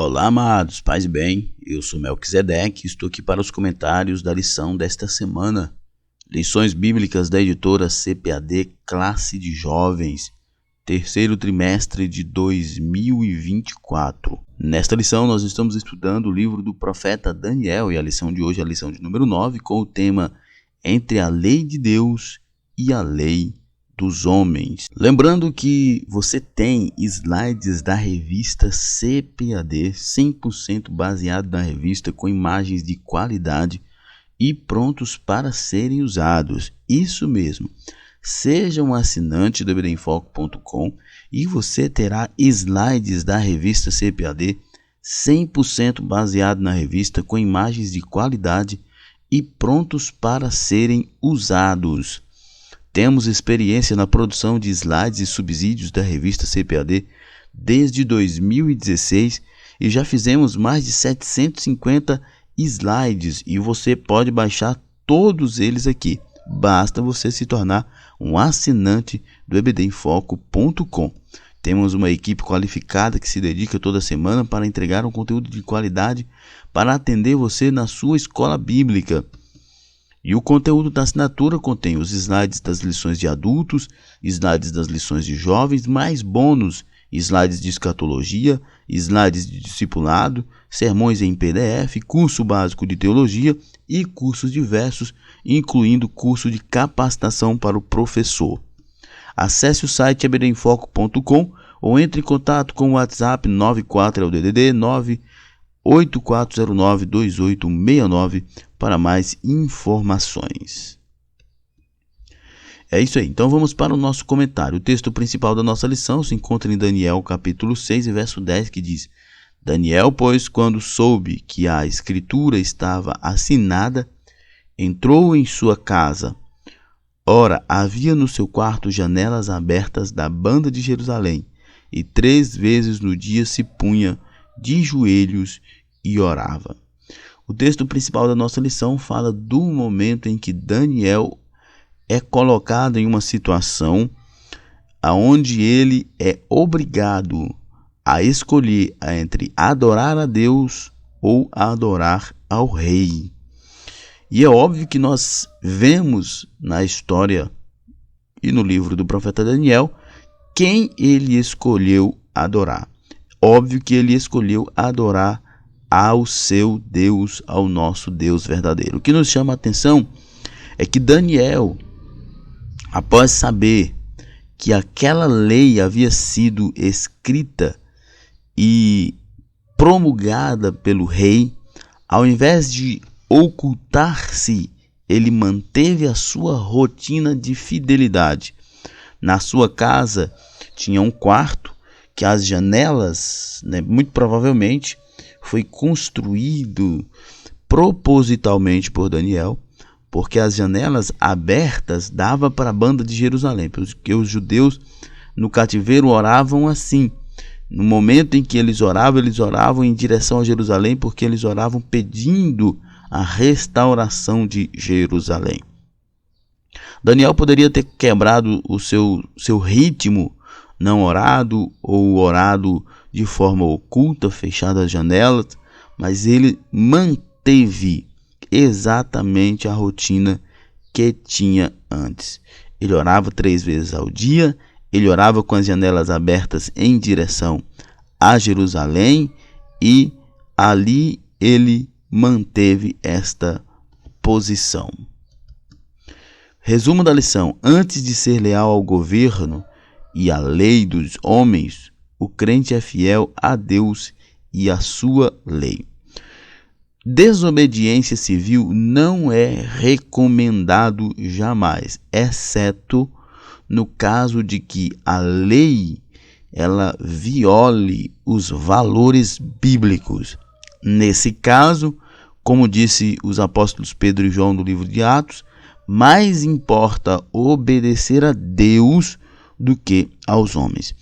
Olá, amados, paz e bem, eu sou Melquisedeque e estou aqui para os comentários da lição desta semana. Lições bíblicas da editora CPAD Classe de Jovens, terceiro trimestre de 2024. Nesta lição nós estamos estudando o livro do profeta Daniel e a lição de hoje é a lição de número 9 com o tema Entre a Lei de Deus e a Lei dos Homens. Lembrando que você tem slides da revista CPAD 100% baseado na revista com imagens de qualidade e prontos para serem usados. Isso mesmo. Seja um assinante do ebdemfoco.com e você terá slides da revista CPAD 100% baseado na revista com imagens de qualidade e prontos para serem usados. Temos experiência na produção de slides e subsídios da revista CPAD desde 2016 e já fizemos mais de 750 slides e você pode baixar todos eles aqui. Basta você se tornar um assinante do ebdemfoco.com. Temos uma equipe qualificada que se dedica toda semana para entregar um conteúdo de qualidade para atender você na sua escola bíblica. E o conteúdo da assinatura contém os slides das lições de adultos, slides das lições de jovens, mais bônus, slides de escatologia, slides de discipulado, sermões em PDF, curso básico de teologia e cursos diversos, incluindo curso de capacitação para o professor. Acesse o site ebdemfoco.com ou entre em contato com o WhatsApp 94 é o DDD 984092869 para mais informações. É isso aí, então vamos para o nosso comentário. O texto principal da nossa lição se encontra em Daniel capítulo 6 e verso 10, que diz: Daniel, pois, quando soube que a escritura estava assinada, entrou em sua casa. Ora, havia no seu quarto janelas abertas da banda de Jerusalém, e 3 vezes no dia se punha de joelhos e orava. O texto principal da nossa lição fala do momento em que Daniel é colocado em uma situação onde ele é obrigado a escolher entre adorar a Deus ou adorar ao rei. E é óbvio que nós vemos na história e no livro do profeta Daniel quem ele escolheu adorar. Óbvio que ele escolheu adorar ao seu Deus, ao nosso Deus verdadeiro. O que nos chama a atenção é que Daniel, após saber que aquela lei havia sido escrita e promulgada pelo rei, ao invés de ocultar-se, ele manteve a sua rotina de fidelidade. Na sua casa tinha um quarto que as janelas, muito provavelmente, foi construído propositalmente por Daniel, porque as janelas abertas davam para a banda de Jerusalém, porque os judeus no cativeiro oravam assim. No momento em que eles oravam em direção a Jerusalém, porque eles oravam pedindo a restauração de Jerusalém. Daniel poderia ter quebrado o seu ritmo, não orado ou orado de forma oculta, fechado as janelas, mas ele manteve exatamente a rotina que tinha antes. Ele orava 3 vezes ao dia, ele orava com as janelas abertas em direção a Jerusalém e ali ele manteve esta posição. Resumo da lição: antes de ser leal ao governo e à lei dos homens, o crente é fiel a Deus e à sua lei. Desobediência civil não é recomendado jamais, exceto no caso de que a lei ela viole os valores bíblicos. Nesse caso, como disse os apóstolos Pedro e João no livro de Atos, mais importa obedecer a Deus do que aos homens.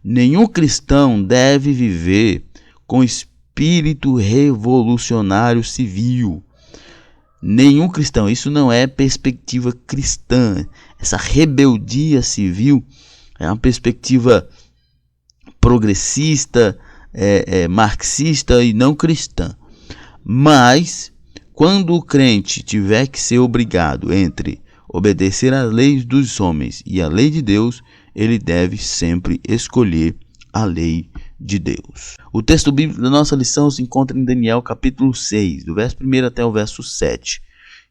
Nenhum cristão deve viver com espírito revolucionário civil. Nenhum cristão, isso não é perspectiva cristã. Essa rebeldia civil é uma perspectiva progressista, marxista e não cristã. Mas, quando o crente tiver que ser obrigado entre obedecer às leis dos homens e a lei de Deus, ele deve sempre escolher a lei de Deus. O texto bíblico da nossa lição se encontra em Daniel capítulo 6, do verso 1 até o verso 7.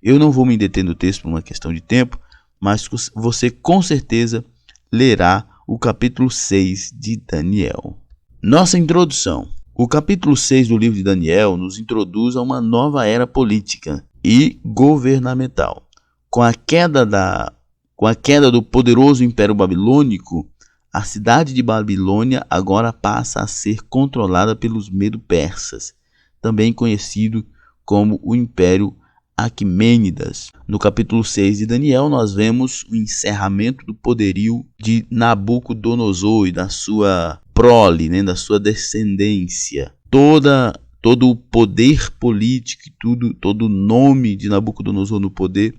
Eu não vou me deter no texto por uma questão de tempo, mas você com certeza lerá o capítulo 6 de Daniel. Nossa introdução. O capítulo 6 do livro de Daniel nos introduz a uma nova era política e governamental. Com a queda do poderoso Império Babilônico, a cidade de Babilônia agora passa a ser controlada pelos Medo-Persas, também conhecido como o Império Aquimênidas. No capítulo 6 de Daniel, nós vemos o encerramento do poderio de Nabucodonosor e da sua prole, da sua descendência. Todo o poder político e todo o nome de Nabucodonosor no poder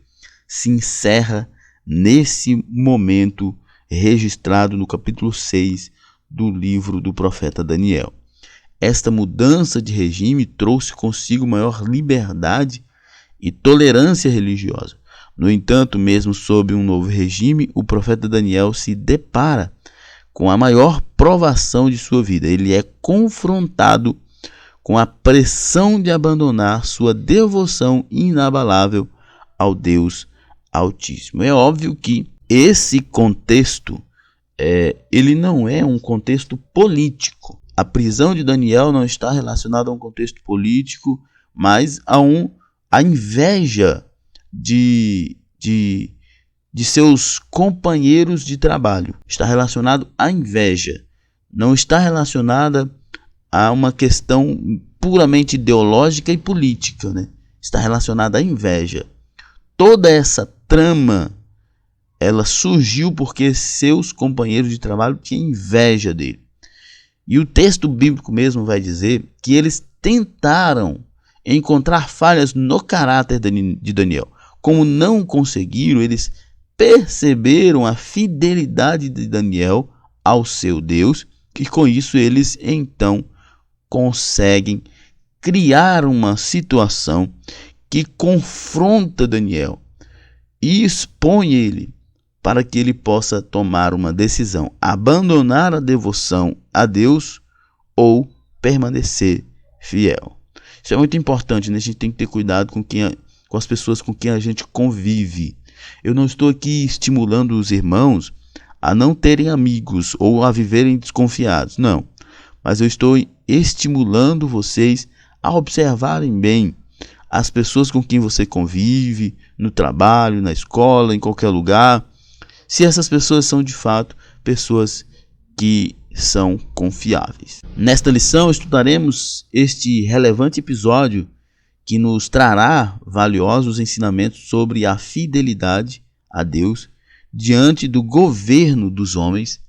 se encerra nesse momento registrado no capítulo 6 do livro do profeta Daniel. Esta mudança de regime trouxe consigo maior liberdade e tolerância religiosa. No entanto, mesmo sob um novo regime, o profeta Daniel se depara com a maior provação de sua vida. Ele é confrontado com a pressão de abandonar sua devoção inabalável ao Deus Altíssimo. É óbvio que esse contexto ele não é um contexto político. A prisão de Daniel não está relacionada a um contexto político, mas a inveja de seus companheiros de trabalho. Está relacionado à inveja. Não está relacionada a uma questão puramente ideológica e política, Está relacionada à inveja. Toda essa trama, ela surgiu porque seus companheiros de trabalho tinham inveja dele. E o texto bíblico mesmo vai dizer que eles tentaram encontrar falhas no caráter de Daniel. Como não conseguiram, eles perceberam a fidelidade de Daniel ao seu Deus, e com isso eles então conseguem criar uma situação que confronta Daniel e expõe ele para que ele possa tomar uma decisão: abandonar a devoção a Deus ou permanecer fiel. Isso é muito importante, A gente tem que ter cuidado com as pessoas com quem a gente convive. Eu não estou aqui estimulando os irmãos a não terem amigos ou a viverem desconfiados, não. Mas eu estou estimulando vocês a observarem bem as pessoas com quem você convive, no trabalho, na escola, em qualquer lugar, se essas pessoas são de fato pessoas que são confiáveis. Nesta lição estudaremos este relevante episódio que nos trará valiosos ensinamentos sobre a fidelidade a Deus diante do governo dos homens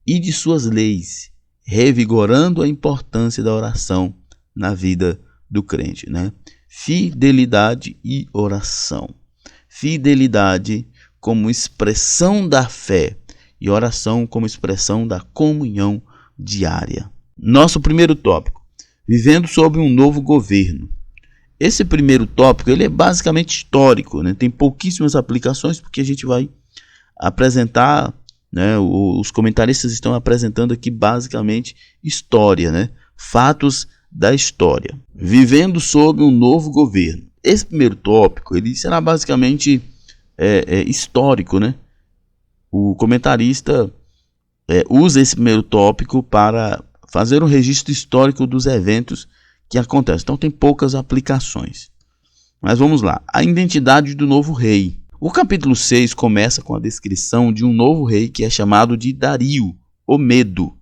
e de suas leis, revigorando a importância da oração na vida do crente, Fidelidade e oração. Fidelidade como expressão da fé e oração como expressão da comunhão diária. Nosso primeiro tópico: vivendo sob um novo governo. Esse primeiro tópico ele é basicamente histórico, Tem pouquíssimas aplicações porque a gente vai apresentar, os comentaristas estão apresentando aqui basicamente história, fatos da história. Vivendo sob um novo governo. Esse primeiro tópico ele será basicamente histórico, O comentarista usa esse primeiro tópico para fazer um registro histórico dos eventos que acontecem. Então tem poucas aplicações. Mas vamos lá. A identidade do novo rei. O capítulo 6 começa com a descrição de um novo rei que é chamado de Dario, o Medo.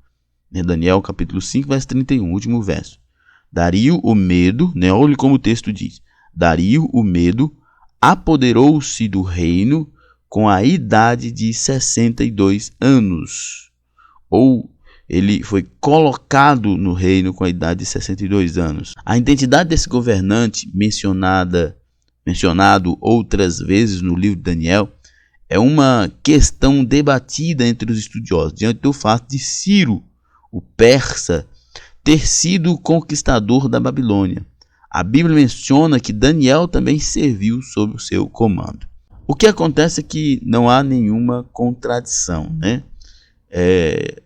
Daniel capítulo 5, verso 31, último verso. Dario, o Medo, olha como o texto diz. Dario, o Medo, apoderou-se do reino com a idade de 62 anos. Ou ele foi colocado no reino com a idade de 62 anos. A identidade desse governante, mencionado outras vezes no livro de Daniel, é uma questão debatida entre os estudiosos, diante do fato de Ciro, o persa, ter sido o conquistador da Babilônia. A Bíblia menciona que Daniel também serviu sob o seu comando. O que acontece é que não há nenhuma contradição, né?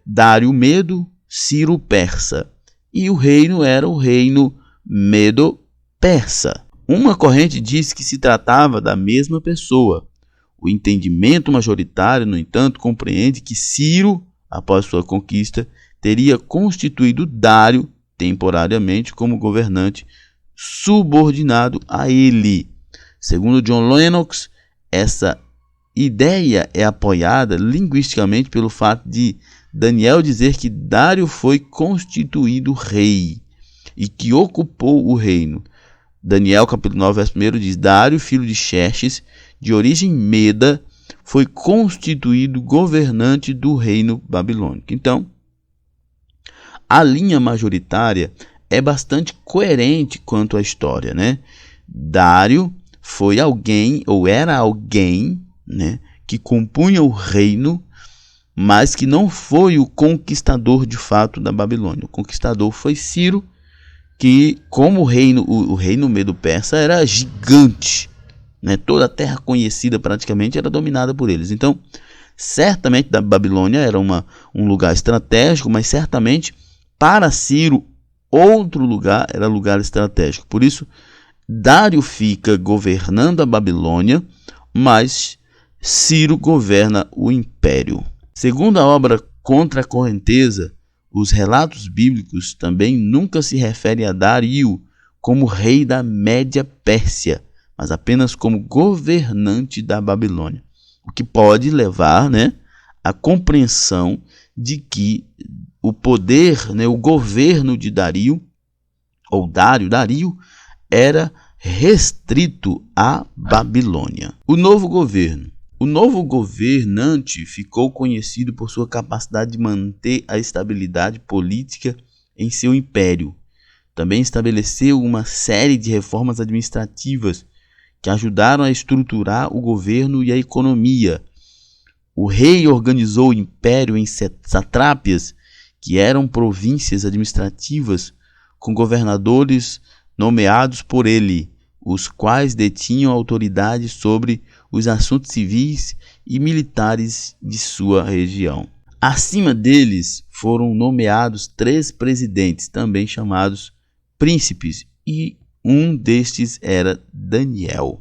Dário Medo, Ciro Persa, e o reino era o reino Medo-Persa. Uma corrente diz que se tratava da mesma pessoa. O entendimento majoritário, no entanto, compreende que Ciro, após sua conquista, teria constituído Dário temporariamente como governante subordinado a ele. Segundo John Lennox, essa ideia é apoiada linguisticamente pelo fato de Daniel dizer que Dário foi constituído rei e que ocupou o reino. Daniel, capítulo 9, verso 1 diz: Dário, filho de Xerxes, de origem meda, foi constituído governante do reino babilônico. Então, a linha majoritária é bastante coerente quanto à história, né? Dário foi alguém, ou era alguém, né, que compunha o reino, mas que não foi o conquistador de fato da Babilônia. O conquistador foi Ciro, que como o reino Medo-Persa era gigante, né? Toda a terra conhecida praticamente era dominada por eles. Então, certamente da Babilônia era um lugar estratégico, mas certamente para Ciro outro lugar era lugar estratégico. Por isso, Dário fica governando a Babilônia, mas Ciro governa o império. Segundo a obra Contra a Correnteza, os relatos bíblicos também nunca se referem a Dário como rei da Média Pérsia, mas apenas como governante da Babilônia. O que pode levar, né, à compreensão de que o poder, né, o governo de Dário, ou Dário, era restrito à Babilônia. O novo governante ficou conhecido por sua capacidade de manter a estabilidade política em seu império. Também estabeleceu uma série de reformas administrativas que ajudaram a estruturar o governo e a economia. O rei organizou o império em satrápias, que eram províncias administrativas com governadores nomeados por ele, os quais detinham autoridade sobre os assuntos civis e militares de sua região. Acima deles foram nomeados 3 presidentes, também chamados príncipes, e um destes era Daniel.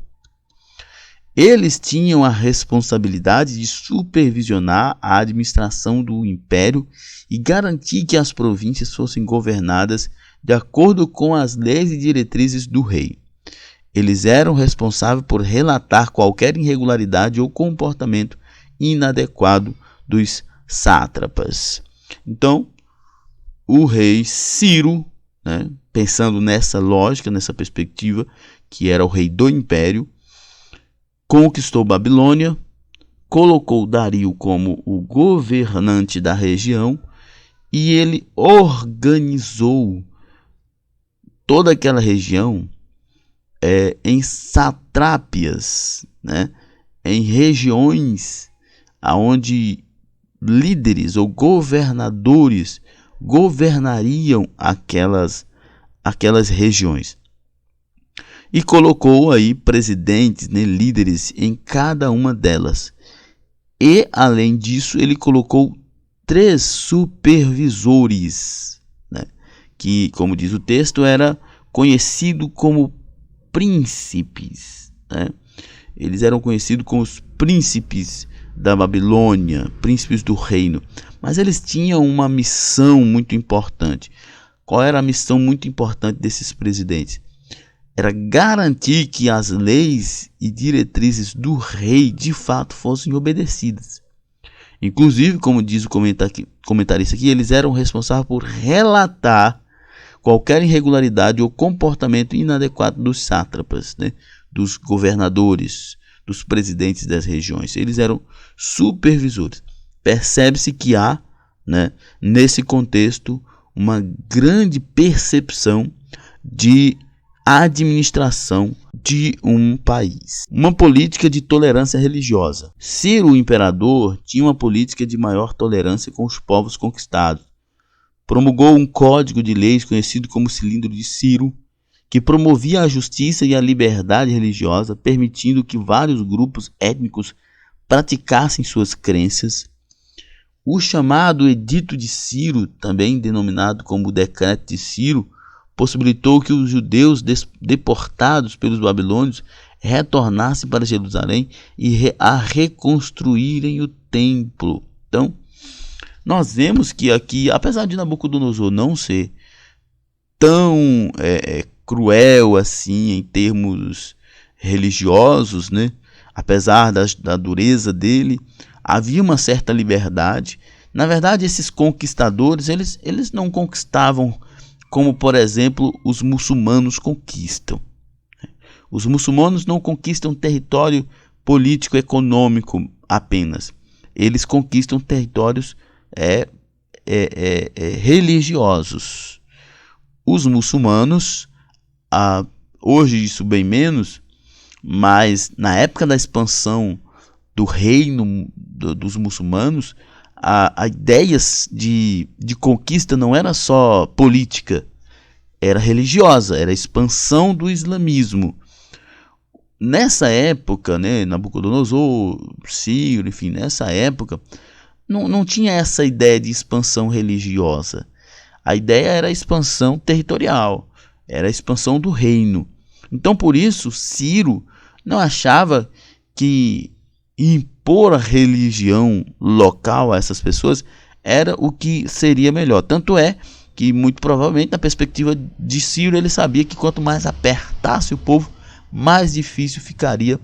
Eles tinham a responsabilidade de supervisionar a administração do império e garantir que as províncias fossem governadas de acordo com as leis e diretrizes do rei. Eles eram responsáveis por relatar qualquer irregularidade ou comportamento inadequado dos sátrapas. Então, o rei Ciro, né, pensando nessa lógica, nessa perspectiva, que era o rei do império, conquistou Babilônia, colocou Dário como o governante da região e ele organizou toda aquela região em satrápias, né? Em regiões onde líderes ou governadores governariam aquelas regiões. E colocou aí presidentes, né, líderes em cada uma delas. E, além disso, ele colocou 3 supervisores, né, que, como diz o texto, era conhecido como príncipes, né? Eles eram conhecidos como os príncipes da Babilônia, príncipes do reino. Mas eles tinham uma missão muito importante. Qual era a missão muito importante desses presidentes? Era garantir que as leis e diretrizes do rei de fato fossem obedecidas. Inclusive, como diz o comentarista aqui, eles eram responsáveis por relatar qualquer irregularidade ou comportamento inadequado dos sátrapas, né, dos governadores, dos presidentes das regiões. Eles eram supervisores. Percebe-se que há, né, nesse contexto, uma grande percepção de administração de um país. Uma política de tolerância religiosa. Ciro, o imperador, tinha uma política de maior tolerância com os povos conquistados, promulgou um código de leis conhecido como Cilindro de Ciro, que promovia a justiça e a liberdade religiosa, permitindo que vários grupos étnicos praticassem suas crenças. O chamado Edito de Ciro, também denominado como Decreto de Ciro, possibilitou que os judeus deportados pelos babilônios retornassem para Jerusalém e a reconstruírem o templo. Então, nós vemos que aqui, apesar de Nabucodonosor não ser tão cruel assim em termos religiosos, né? Apesar da dureza dele, havia uma certa liberdade. Na verdade, esses conquistadores, eles não conquistavam como, por exemplo, os muçulmanos conquistam. Os muçulmanos não conquistam território político-econômico apenas. Eles conquistam territórios religiosos. Os muçulmanos, hoje isso bem menos, mas na época da expansão do reino dos muçulmanos, a ideia de conquista não era só política, era religiosa, era a expansão do islamismo. Nessa época, né, Nabucodonosor, Ciro, enfim, nessa época, não tinha essa ideia de expansão religiosa. A ideia era a expansão territorial, era a expansão do reino. Então, por isso, Ciro não achava que impor a religião local a essas pessoas era o que seria melhor. Tanto é que, muito provavelmente, na perspectiva de Ciro, ele sabia que quanto mais apertasse o povo, mais difícil ficaria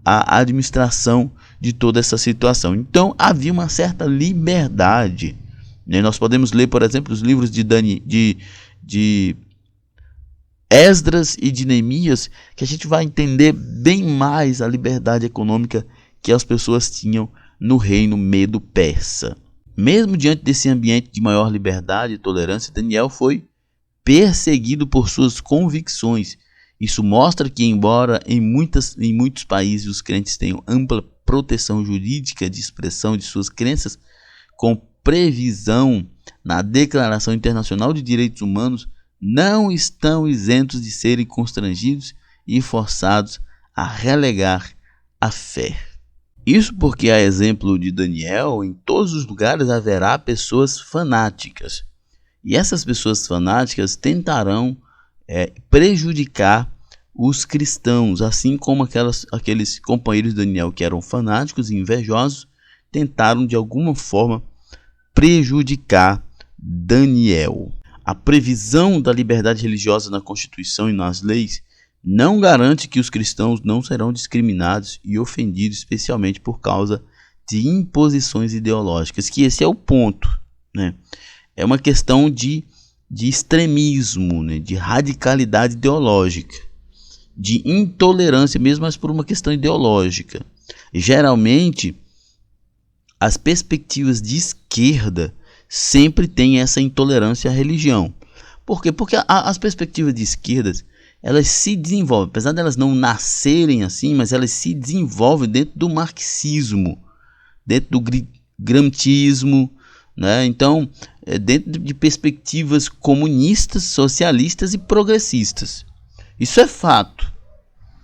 a administração de toda essa situação. Então, havia uma certa liberdade. Nós podemos ler, por exemplo, os livros de Esdras e de Neemias, que a gente vai entender bem mais a liberdade econômica que as pessoas tinham no reino medo-persa. Mesmo diante desse ambiente de maior liberdade e tolerância, Daniel foi perseguido por suas convicções. Isso mostra que, embora em muitos países os crentes tenham ampla proteção jurídica de expressão de suas crenças, com previsão na Declaração Internacional de Direitos Humanos, não estão isentos de serem constrangidos e forçados a relegar a fé. Isso porque, a exemplo de Daniel, em todos os lugares haverá pessoas fanáticas. E essas pessoas fanáticas tentarão prejudicar os cristãos, assim como aqueles companheiros de Daniel que eram fanáticos e invejosos, tentaram de alguma forma prejudicar Daniel. A previsão da liberdade religiosa na Constituição e nas leis não garante que os cristãos não serão discriminados e ofendidos, especialmente por causa de imposições ideológicas, que esse é o ponto, né? É uma questão de extremismo, né? De radicalidade ideológica, de intolerância mesmo, mas por uma questão ideológica. E, geralmente, as perspectivas de esquerda sempre têm essa intolerância à religião. Por quê? Porque as perspectivas de esquerdas, elas se desenvolvem, apesar de elas não nascerem assim, mas elas se desenvolvem dentro do marxismo, dentro do gramscismo, né? Então, dentro de perspectivas comunistas, socialistas e progressistas. Isso é fato,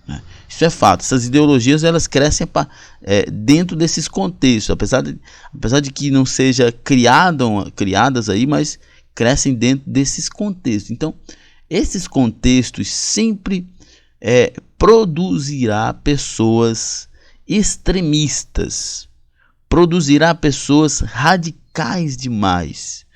né? Isso é fato. Essas ideologias, elas crescem dentro desses contextos, apesar de que não sejam criadas aí, mas crescem dentro desses contextos. Então, esses contextos sempre produzirá pessoas extremistas, produzirá pessoas radicais demais,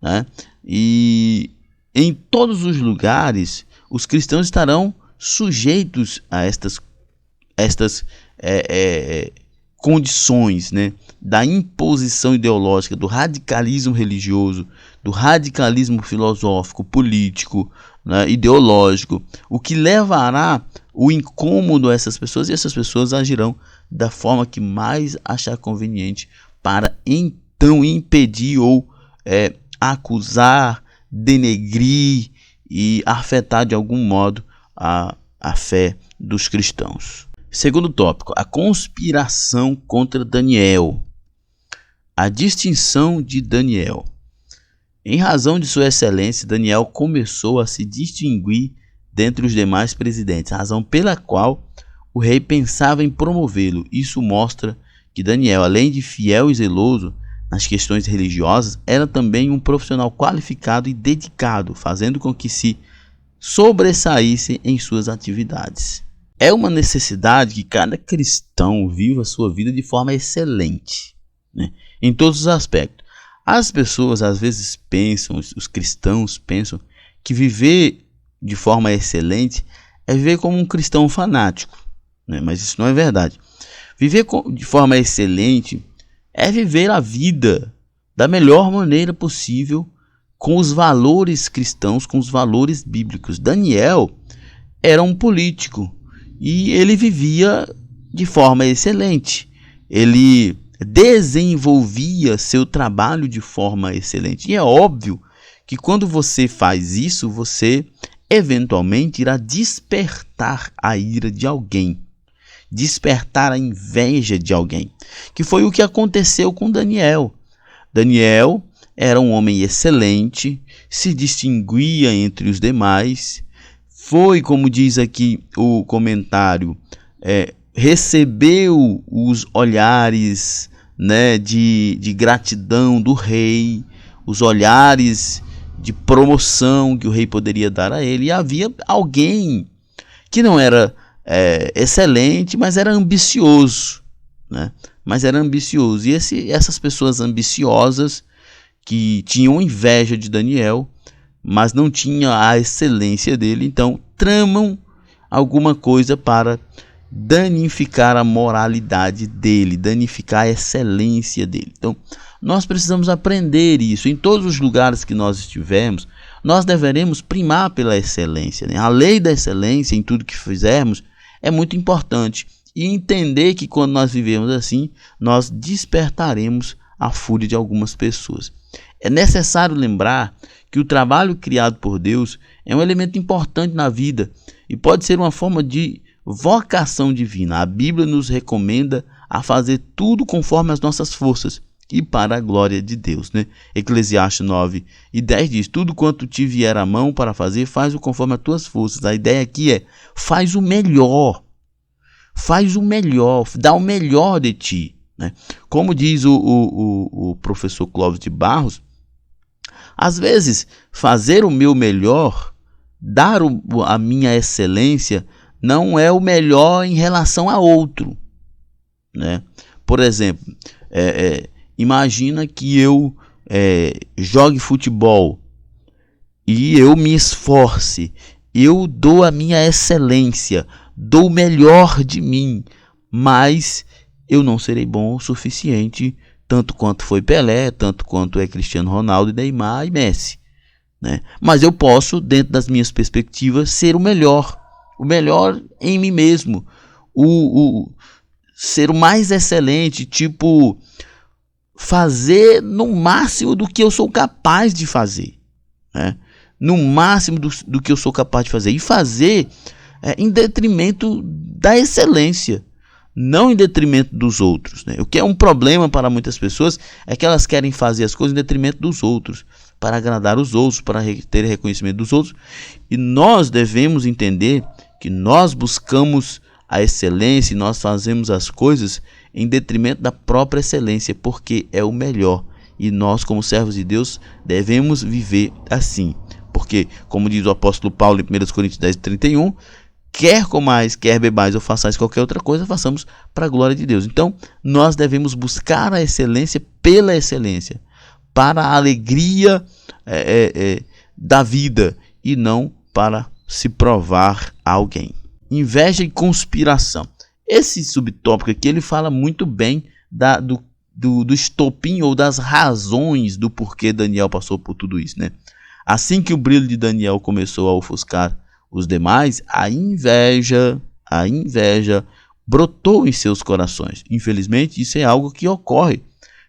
né? E em todos os lugares os cristãos estarão sujeitos a estas condições, né, da imposição ideológica, do radicalismo religioso, do radicalismo filosófico, político, né, ideológico, o que levará o incômodo a essas pessoas, e essas pessoas agirão da forma que mais achar conveniente para então impedir ou acusar, denegrir e afetar de algum modo a fé dos cristãos. Segundo tópico, a conspiração contra Daniel. A distinção de Daniel. Em razão de sua excelência, Daniel começou a se distinguir dentre os demais presidentes, razão pela qual o rei pensava em promovê-lo. Isso mostra que Daniel, além de fiel e zeloso nas questões religiosas, era também um profissional qualificado e dedicado, fazendo com que se sobressaísse em suas atividades. É uma necessidade que cada cristão viva a sua vida de forma excelente, né? Em todos os aspectos. As pessoas às vezes pensam, os cristãos pensam, que viver de forma excelente é viver como um cristão fanático, né? Mas isso não é verdade. Viver de forma excelente é viver a vida da melhor maneira possível, com os valores cristãos, com os valores bíblicos. Daniel era um político e ele vivia de forma excelente. Ele desenvolvia seu trabalho de forma excelente. E é óbvio que quando você faz isso, você eventualmente irá despertar a ira de alguém, despertar a inveja de alguém, que foi o que aconteceu com Daniel. Daniel era um homem excelente, se distinguia entre os demais, foi, como diz aqui o comentário, recebeu os olhares, né, de gratidão do rei, os olhares de promoção que o rei poderia dar a ele. E havia alguém que não era excelente, mas era ambicioso, né? E essas pessoas ambiciosas que tinham inveja de Daniel, mas não tinham a excelência dele, então tramam alguma coisa para danificar a moralidade dele, danificar a excelência dele. Então, nós precisamos aprender isso. Em todos os lugares que nós estivermos, nós deveremos primar pela excelência, né? A lei da excelência em tudo que fizermos é muito importante. E entender que quando nós vivemos assim, nós despertaremos a fúria de algumas pessoas. É necessário lembrar que o trabalho criado por Deus é um elemento importante na vida e pode ser uma forma de vocação divina. A Bíblia nos recomenda a fazer tudo conforme as nossas forças e para a glória de Deus, né? Eclesiastes 9:10 diz: tudo quanto te vier à mão para fazer, faz-o conforme as tuas forças. A ideia aqui é: faz o melhor, dá o melhor de ti, né? Como diz o professor Clóvis de Barros, às vezes fazer o meu melhor, dar a minha excelência, não é o melhor em relação a outro, né? Por exemplo, imagina que eu jogue futebol e eu me esforce, eu dou a minha excelência, dou o melhor de mim, mas eu não serei bom o suficiente, tanto quanto foi Pelé, tanto quanto é Cristiano Ronaldo, Neymar e Messi, né? Mas eu posso, dentro das minhas perspectivas, ser o melhor em mim mesmo, ser o mais excelente, tipo, fazer no máximo do que eu sou capaz de fazer, né? No máximo do que eu sou capaz de fazer, e fazer em detrimento da excelência, não em detrimento dos outros, né? O que é um problema para muitas pessoas é que elas querem fazer as coisas em detrimento dos outros, para agradar os outros, para ter reconhecimento dos outros. E nós devemos entender que nós buscamos a excelência e nós fazemos as coisas em detrimento da própria excelência, porque é o melhor. E nós, como servos de Deus, devemos viver assim. Porque, como diz o apóstolo Paulo em 1 Coríntios 10:31, quer comais, quer bebais ou façais qualquer outra coisa, façamos para a glória de Deus. Então, nós devemos buscar a excelência pela excelência, para a alegria da vida e não para se provar a alguém. Inveja e conspiração. Esse subtópico aqui ele fala muito bem do estopim ou das razões do porquê Daniel passou por tudo isso, né? Assim que o brilho de Daniel começou a ofuscar os demais, a inveja brotou em seus corações. Infelizmente, isso é algo que ocorre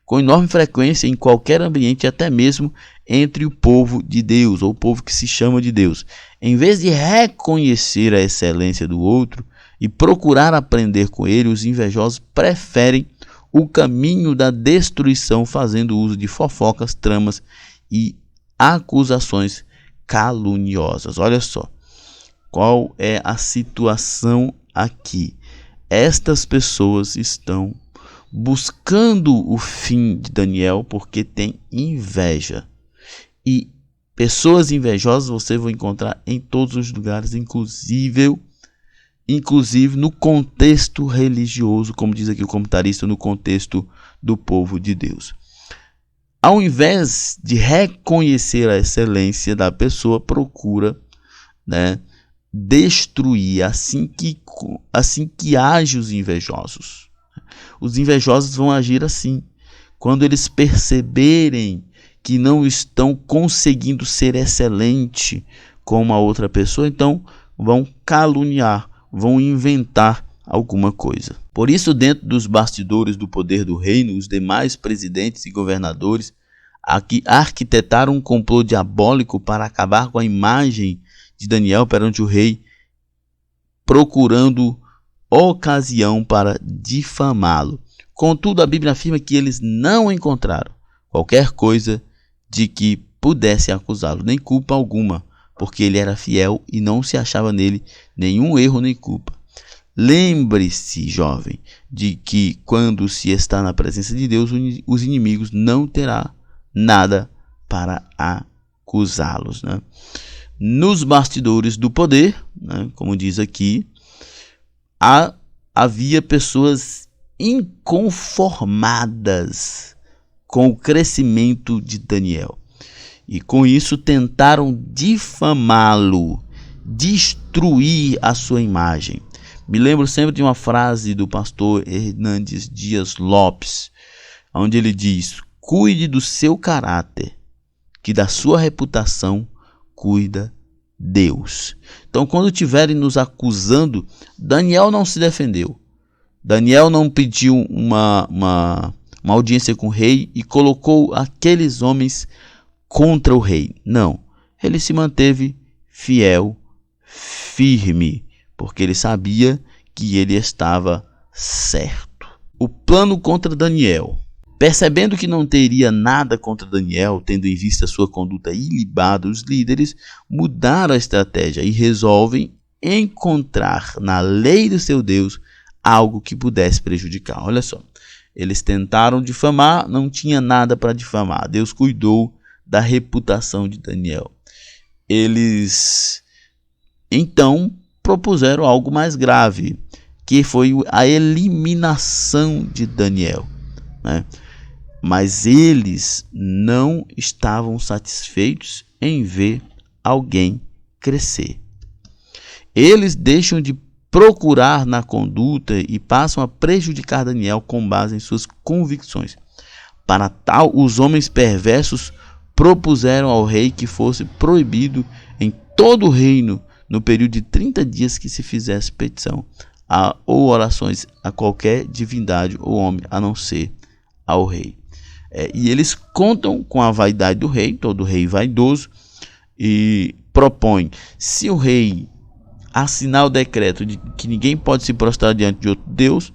com enorme frequência em qualquer ambiente, até mesmo entre o povo de Deus, ou o povo que se chama de Deus. Em vez de reconhecer a excelência do outro e procurar aprender com ele, os invejosos preferem o caminho da destruição, fazendo uso de fofocas, tramas e acusações caluniosas. Olha só, qual é a situação aqui? Estas pessoas estão buscando o fim de Daniel porque tem inveja. E pessoas invejosas você vai encontrar em todos os lugares, inclusive no contexto religioso, como diz aqui o comentarista, no contexto do povo de Deus. Ao invés de reconhecer a excelência da pessoa, procura, destruir assim que age os invejosos. Os invejosos vão agir assim. Quando eles perceberem que não estão conseguindo ser excelente como a outra pessoa, então vão caluniar, vão inventar alguma coisa. Por isso, dentro dos bastidores do poder do reino, os demais presidentes e governadores arquitetaram um complô diabólico para acabar com a imagem de Daniel perante o rei, procurando ocasião para difamá-lo. Contudo, a Bíblia afirma que eles não encontraram qualquer coisa de que pudesse acusá-lo, nem culpa alguma, porque ele era fiel e não se achava nele nenhum erro nem culpa. Lembre-se, jovem, de que quando se está na presença de Deus, os inimigos não terão nada para acusá-los. Nos bastidores do poder, como diz aqui, havia pessoas inconformadas com o crescimento de Daniel. E com isso tentaram difamá-lo, destruir a sua imagem. Me lembro sempre de uma frase do pastor Hernandes Dias Lopes, onde ele diz: cuide do seu caráter, que da sua reputação cuida Deus. Então, quando estiverem nos acusando, Daniel não se defendeu. Daniel não pediu uma audiência com o rei e colocou aqueles homens contra o rei. Não, ele se manteve fiel, firme, porque ele sabia que ele estava certo. O plano contra Daniel. Percebendo que não teria nada contra Daniel, tendo em vista sua conduta ilibada, os líderes mudaram a estratégia e resolvem encontrar na lei do seu Deus algo que pudesse prejudicar. Olha só, eles tentaram difamar, não tinha nada para difamar. Deus cuidou da reputação de Daniel. Eles então propuseram algo mais grave, que foi a eliminação de Daniel, Mas eles não estavam satisfeitos em ver alguém crescer. Eles deixam de procurar na conduta e passam a prejudicar Daniel com base em suas convicções. Para tal, os homens perversos propuseram ao rei que fosse proibido em todo o reino, no período de 30 dias, que se fizesse petição ou orações a qualquer divindade ou homem, a não ser ao rei. E eles contam com a vaidade do rei, todo rei vaidoso, e propõem: se o rei assinar o decreto de que ninguém pode se prostrar diante de outro Deus,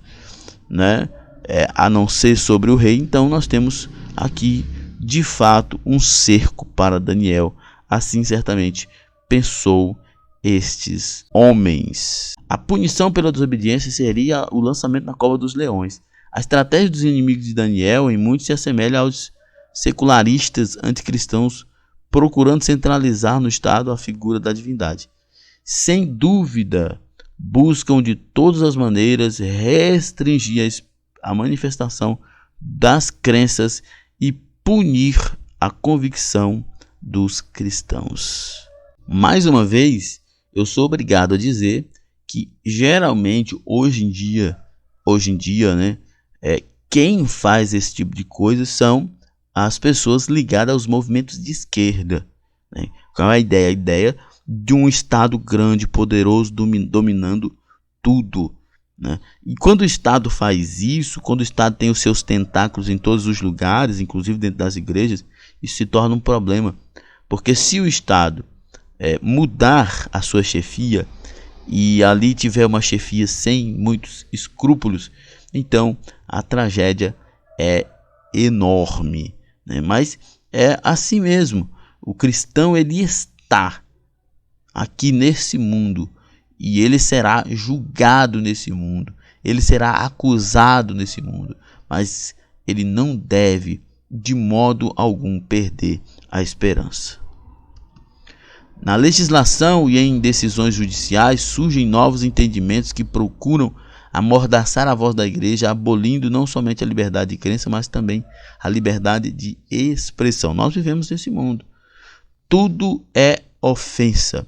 a não ser sobre o rei, então nós temos aqui de fato um cerco para Daniel. Assim certamente pensou estes homens. A punição pela desobediência seria o lançamento na cova dos leões. A estratégia dos inimigos de Daniel em muito se assemelha aos secularistas anticristãos, procurando centralizar no Estado a figura da divindade. Sem dúvida, buscam de todas as maneiras restringir a manifestação das crenças e punir a convicção dos cristãos. Mais uma vez, eu sou obrigado a dizer que geralmente hoje em dia, quem faz esse tipo de coisa são as pessoas ligadas aos movimentos de esquerda. Qual é a ideia? A ideia de um Estado grande, poderoso, dominando tudo. E quando o Estado faz isso, quando o Estado tem os seus tentáculos em todos os lugares, inclusive dentro das igrejas, isso se torna um problema. Porque se o Estado mudar a sua chefia e ali tiver uma chefia sem muitos escrúpulos, então a tragédia é enorme. Mas é assim mesmo. O cristão, ele está aqui nesse mundo e ele será julgado nesse mundo. Ele será acusado nesse mundo, mas ele não deve de modo algum perder a esperança. Na legislação e em decisões judiciais surgem novos entendimentos que procuram amordaçar a voz da igreja, abolindo não somente a liberdade de crença, mas também a liberdade de expressão. Nós vivemos nesse mundo. Tudo é ofensa.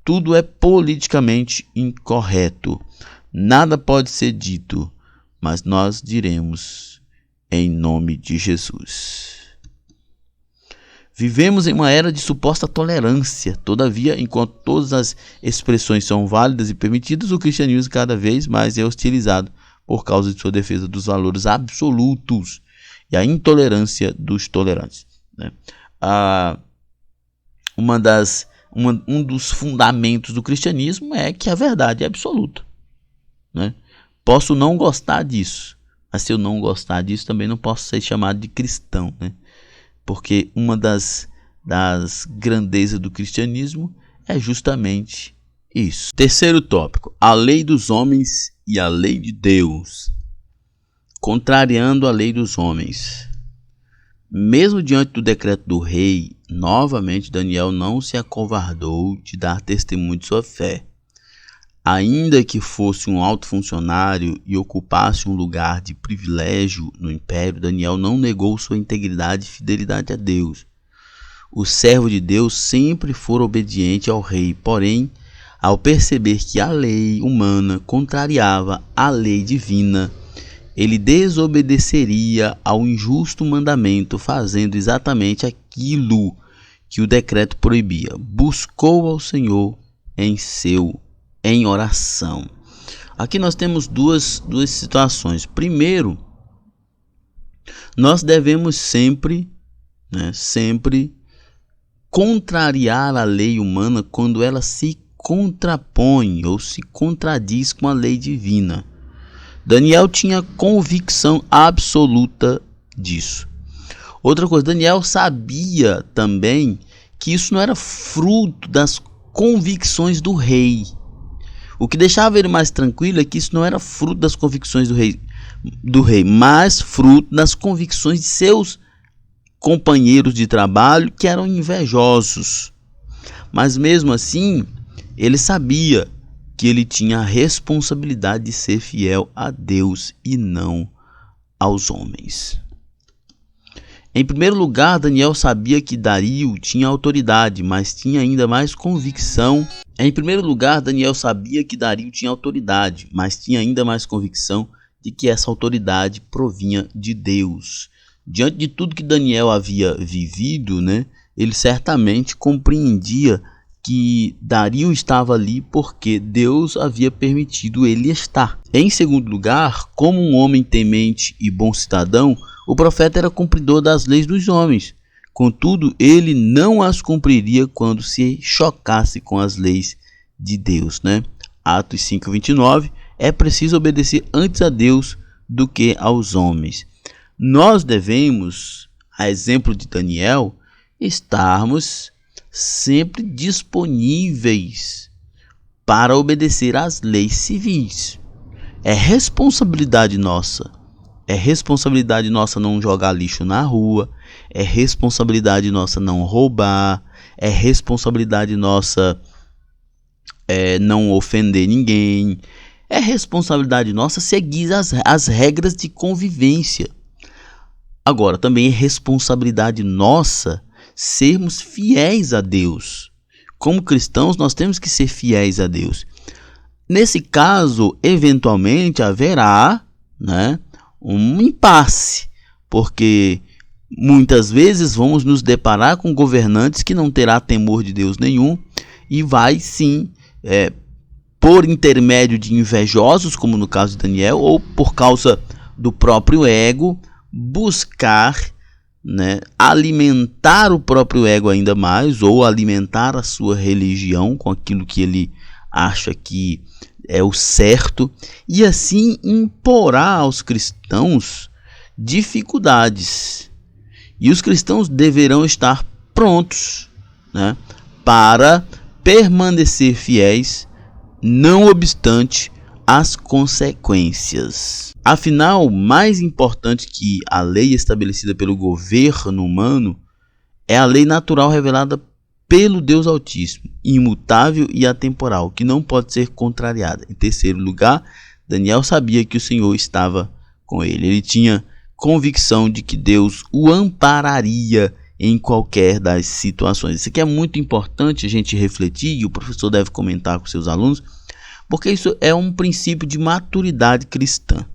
Tudo é politicamente incorreto. Nada pode ser dito, mas nós diremos em nome de Jesus. Vivemos em uma era de suposta tolerância. Todavia, enquanto todas as expressões são válidas e permitidas, o cristianismo cada vez mais é hostilizado por causa de sua defesa dos valores absolutos e a intolerância dos tolerantes, né? Um dos fundamentos do cristianismo é que a verdade é absoluta, né? Posso não gostar disso, mas se eu não gostar disso, também não posso ser chamado de cristão, né? Porque uma das grandezas do cristianismo é justamente isso. Terceiro tópico: a lei dos homens e a lei de Deus. Contrariando a lei dos homens. Mesmo diante do decreto do rei, novamente Daniel não se acovardou de dar testemunho de sua fé. Ainda que fosse um alto funcionário e ocupasse um lugar de privilégio no império, Daniel não negou sua integridade e fidelidade a Deus. O servo de Deus sempre fora obediente ao rei, porém, ao perceber que a lei humana contrariava a lei divina, ele desobedeceria ao injusto mandamento, fazendo exatamente aquilo que o decreto proibia. Buscou ao Senhor em oração. Aqui nós temos duas situações. Primeiro, nós devemos sempre contrariar a lei humana quando ela se contrapõe ou se contradiz com a lei divina. Daniel tinha convicção absoluta disso. Outra coisa, Daniel sabia também que isso não era fruto das convicções do rei. O que deixava ele mais tranquilo é que isso não era fruto das convicções do rei, mas fruto das convicções de seus companheiros de trabalho, que eram invejosos. Mas mesmo assim, ele sabia que ele tinha a responsabilidade de ser fiel a Deus e não aos homens. Em primeiro lugar, Daniel sabia que Dario tinha autoridade, mas tinha ainda mais convicção. De que essa autoridade provinha de Deus. Diante de tudo que Daniel havia vivido, ele certamente compreendia que Dario estava ali porque Deus havia permitido ele estar. Em segundo lugar, como um homem temente e bom cidadão, o profeta era cumpridor das leis dos homens. Contudo, ele não as cumpriria quando se chocasse com as leis de Deus, Atos 5:29, é preciso obedecer antes a Deus do que aos homens. Nós devemos, a exemplo de Daniel, estarmos sempre disponíveis para obedecer às leis civis. É responsabilidade nossa não jogar lixo na rua, é responsabilidade nossa não roubar, é responsabilidade nossa não ofender ninguém, é responsabilidade nossa seguir as regras de convivência. Agora, também é responsabilidade nossa sermos fiéis a Deus. Como cristãos, nós temos que ser fiéis a Deus. Nesse caso, eventualmente haverá um impasse, porque muitas vezes vamos nos deparar com governantes que não terá temor de Deus nenhum e vai sim, por intermédio de invejosos, como no caso de Daniel, ou por causa do próprio ego, buscar alimentar o próprio ego ainda mais, ou alimentar a sua religião com aquilo que ele acha que é o certo, e assim imporá aos cristãos dificuldades. E os cristãos deverão estar prontos né, para permanecer fiéis, não obstante as consequências. Afinal, mais importante que a lei estabelecida pelo governo humano é a lei natural revelada pelo Deus Altíssimo, imutável e atemporal, que não pode ser contrariada. Em terceiro lugar, Daniel sabia que o Senhor estava com ele. Ele tinha convicção de que Deus o ampararia em qualquer das situações. Isso aqui é muito importante a gente refletir, e o professor deve comentar com seus alunos, porque isso é um princípio de maturidade cristã,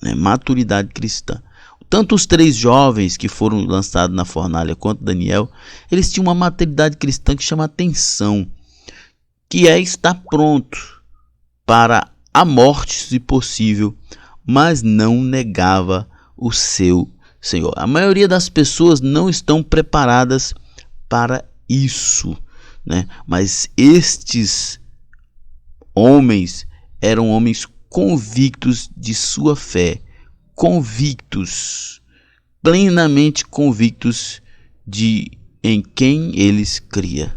né? Maturidade cristã. Tanto os 3 jovens que foram lançados na fornalha quanto Daniel, eles tinham uma maturidade cristã que chama atenção, que é estar pronto para a morte, se possível, mas não negava o seu Senhor. A maioria das pessoas não estão preparadas para isso, né? Mas estes homens eram homens convictos de sua fé, convictos, plenamente convictos em quem eles criam.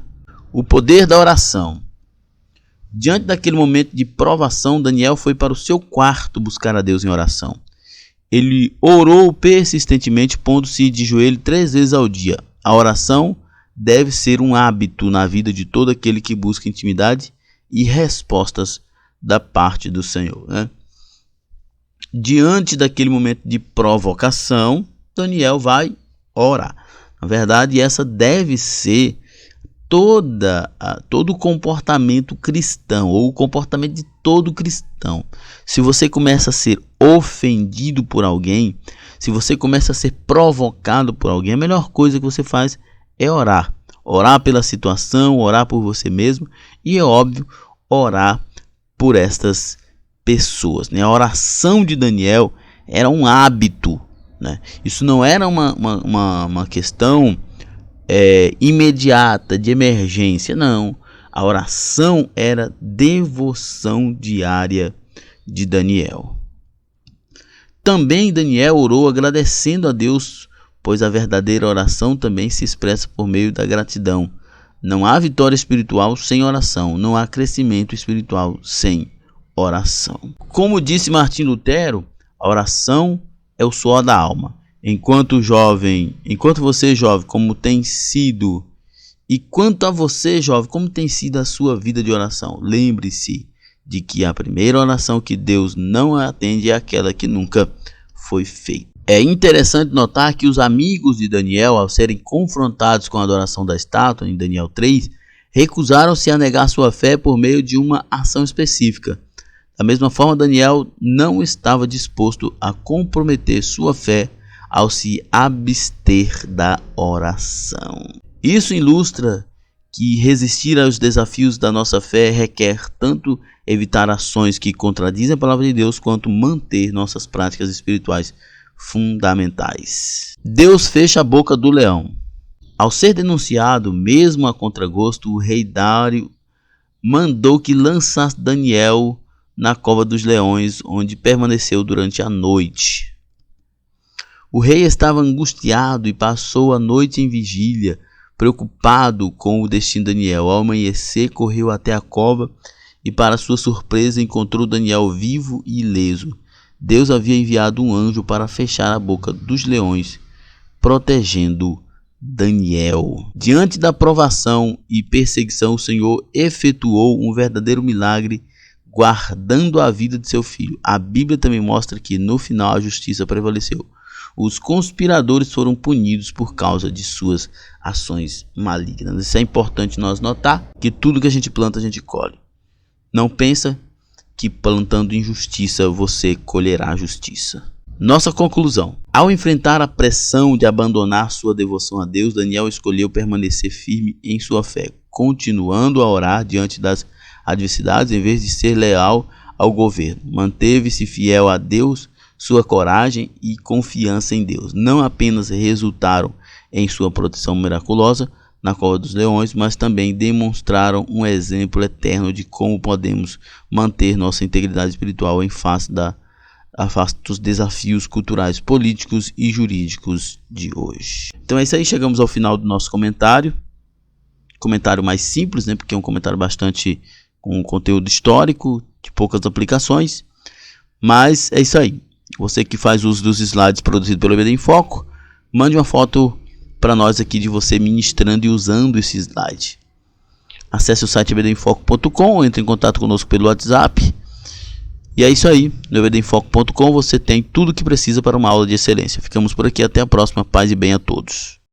O poder da oração. Diante daquele momento de provação, Daniel foi para o seu quarto buscar a Deus em oração. Ele orou persistentemente, pondo-se de joelho 3 vezes ao dia. A oração deve ser um hábito na vida de todo aquele que busca intimidade e respostas da parte do Senhor, né? Diante daquele momento de provocação, Daniel vai orar. Na verdade, essa deve ser todo o comportamento cristão, ou o comportamento de todo cristão. Se você começa a ser ofendido por alguém, se você começa a ser provocado por alguém, a melhor coisa que você faz é orar. Orar pela situação, orar por você mesmo e, é óbvio, orar por estas pessoas, né? A oração de Daniel era um hábito, né? Isso não era uma questão imediata, de emergência, não. A oração era devoção diária de Daniel. Também Daniel orou agradecendo a Deus, pois a verdadeira oração também se expressa por meio da gratidão. Não há vitória espiritual sem oração, não há crescimento espiritual sem oração. Como disse Martim Lutero, a oração é o suor da alma. Enquanto você jovem, como tem sido, e quanto a você jovem, como tem sido a sua vida de oração? Lembre-se de que a primeira oração que Deus não atende é aquela que nunca foi feita. É interessante notar que os amigos de Daniel, ao serem confrontados com a adoração da estátua, em Daniel 3, recusaram-se a negar sua fé por meio de uma ação específica. Da mesma forma, Daniel não estava disposto a comprometer sua fé ao se abster da oração. Isso ilustra que resistir aos desafios da nossa fé requer tanto evitar ações que contradizem a palavra de Deus, quanto manter nossas práticas espirituais fundamentais. Deus fecha a boca do leão. Ao ser denunciado, mesmo a contragosto, o rei Dário mandou que lançasse Daniel na cova dos leões, onde permaneceu durante a noite. O rei estava angustiado e passou a noite em vigília, preocupado com o destino de Daniel. Ao amanhecer, correu até a cova e, para sua surpresa, encontrou Daniel vivo e ileso. Deus havia enviado um anjo para fechar a boca dos leões, protegendo Daniel. Diante da provação e perseguição, o Senhor efetuou um verdadeiro milagre, guardando a vida de seu filho. A Bíblia também mostra que, no final, a justiça prevaleceu. Os conspiradores foram punidos por causa de suas ações malignas. Isso é importante nós notar, que tudo que a gente planta, a gente colhe. Não pensa que plantando injustiça você colherá justiça. Nossa conclusão. Ao enfrentar a pressão de abandonar sua devoção a Deus, Daniel escolheu permanecer firme em sua fé, continuando a orar diante das adversidades em vez de ser leal ao governo. Manteve-se fiel a Deus. Sua coragem e confiança em Deus não apenas resultaram em sua proteção miraculosa na cova dos leões, mas também demonstraram um exemplo eterno de como podemos manter nossa integridade espiritual em face dos desafios culturais, políticos e jurídicos de hoje. Então é isso aí, chegamos ao final do nosso comentário. comentário mais simples, né? Porque é um comentário bastante com conteúdo histórico, de poucas aplicações. Mas é isso aí. Você que faz uso dos slides produzidos pelo EBD em Foco, mande uma foto para nós aqui de você ministrando e usando esse slide. Acesse o site ebdemfoco.com, entre em contato conosco pelo WhatsApp. E é isso aí. No ebdemfoco.com você tem tudo o que precisa para uma aula de excelência. Ficamos por aqui. Até a próxima. Paz e bem a todos.